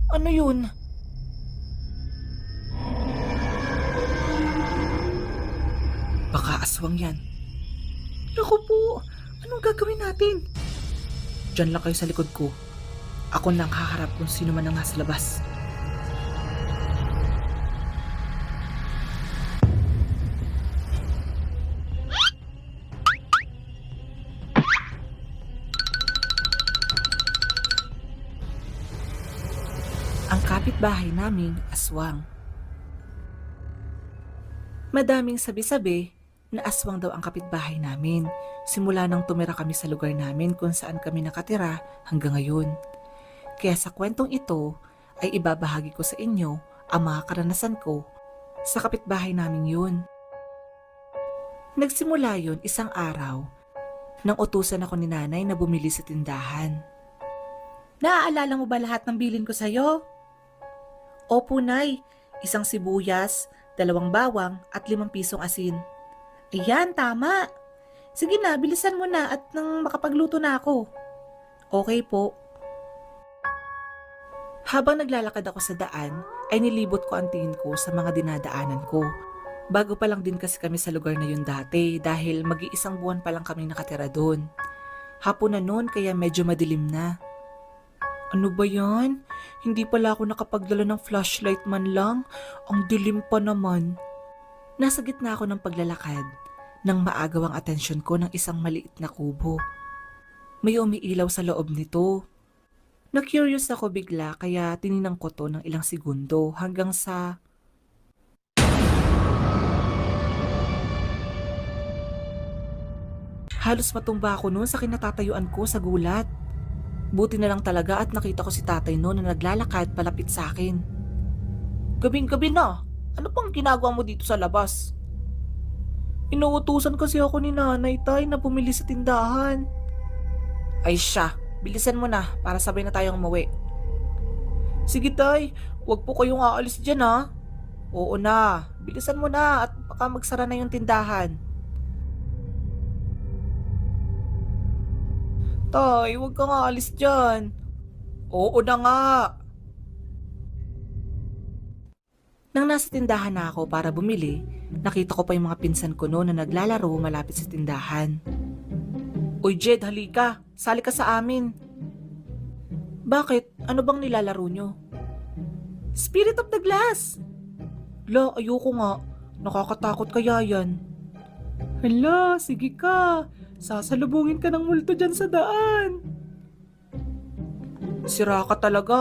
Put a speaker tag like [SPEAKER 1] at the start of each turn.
[SPEAKER 1] Ano yun? Baka aswang yan. Naku po, anong gagawin natin? Diyan lang kayo sa likod ko. Ako lang haharap kung sino man ang nasa labas. Ang kapitbahay naming aswang. Madaming sabi-sabi na aswang daw ang kapitbahay namin simula nang tumira kami sa lugar namin kung saan kami nakatira hanggang ngayon. Kaya sa kwentong ito ay ibabahagi ko sa inyo ang mga karanasan ko sa kapitbahay namin yun. Nagsimula yun isang araw nang utusan ako ni nanay na bumili sa tindahan. Naaalala mo ba lahat ng bilin ko sa'yo? Opo, Nay. Isang sibuyas, 2 bawang at 5 pisong asin. Ayan, tama. Sige na, bilisan mo na at nang makapagluto na ako. Okay po. Habang naglalakad ako sa daan, ay nilibot ko ang tingin ko sa mga dinadaanan ko. Bago pa lang din kasi kami sa lugar na yun dati dahil mag-iisang buwan pa lang kami nakatira doon. Hapon na noon kaya medyo madilim na. Ano ba yan? Hindi pala ako nakapagdala ng flashlight man lang. Ang dilim pa naman. Nasa gitna ako ng paglalakad nang maagaw ang atensyon ko ng isang maliit na kubo. May umiilaw sa loob nito. Na-curious ako bigla kaya tininang ko to ng ilang segundo hanggang sa... Halos matumba ako noon sa kinatatayuan ko sa gulat. Buti na lang talaga at nakita ko si tatay noon na naglalakad palapit sa akin. Gabing-gabi na. Ano pang ginagawa mo dito sa labas? Inuutusan kasi ako ni nanay tay na bumili sa tindahan. Ay siya, bilisan mo na para sabay na tayong umuwi. Sige tay, wag po kayong aalis dyan ha. Oo na, bilisan mo na at baka magsara na yung tindahan. Tay, wag kang aalis dyan. Oo na nga. Nang nasa tindahan na ako para bumili, nakita ko pa yung mga pinsan ko noon na naglalaro malapit sa tindahan. Uy Jed, halika. Sali ka sa amin. Bakit? Ano bang nilalaro nyo? Spirit of the Glass! La, ayoko nga. Nakakatakot kaya yan. Hala, sige ka. Sasalubungin ka ng multo dyan sa daan. Sira ka talaga.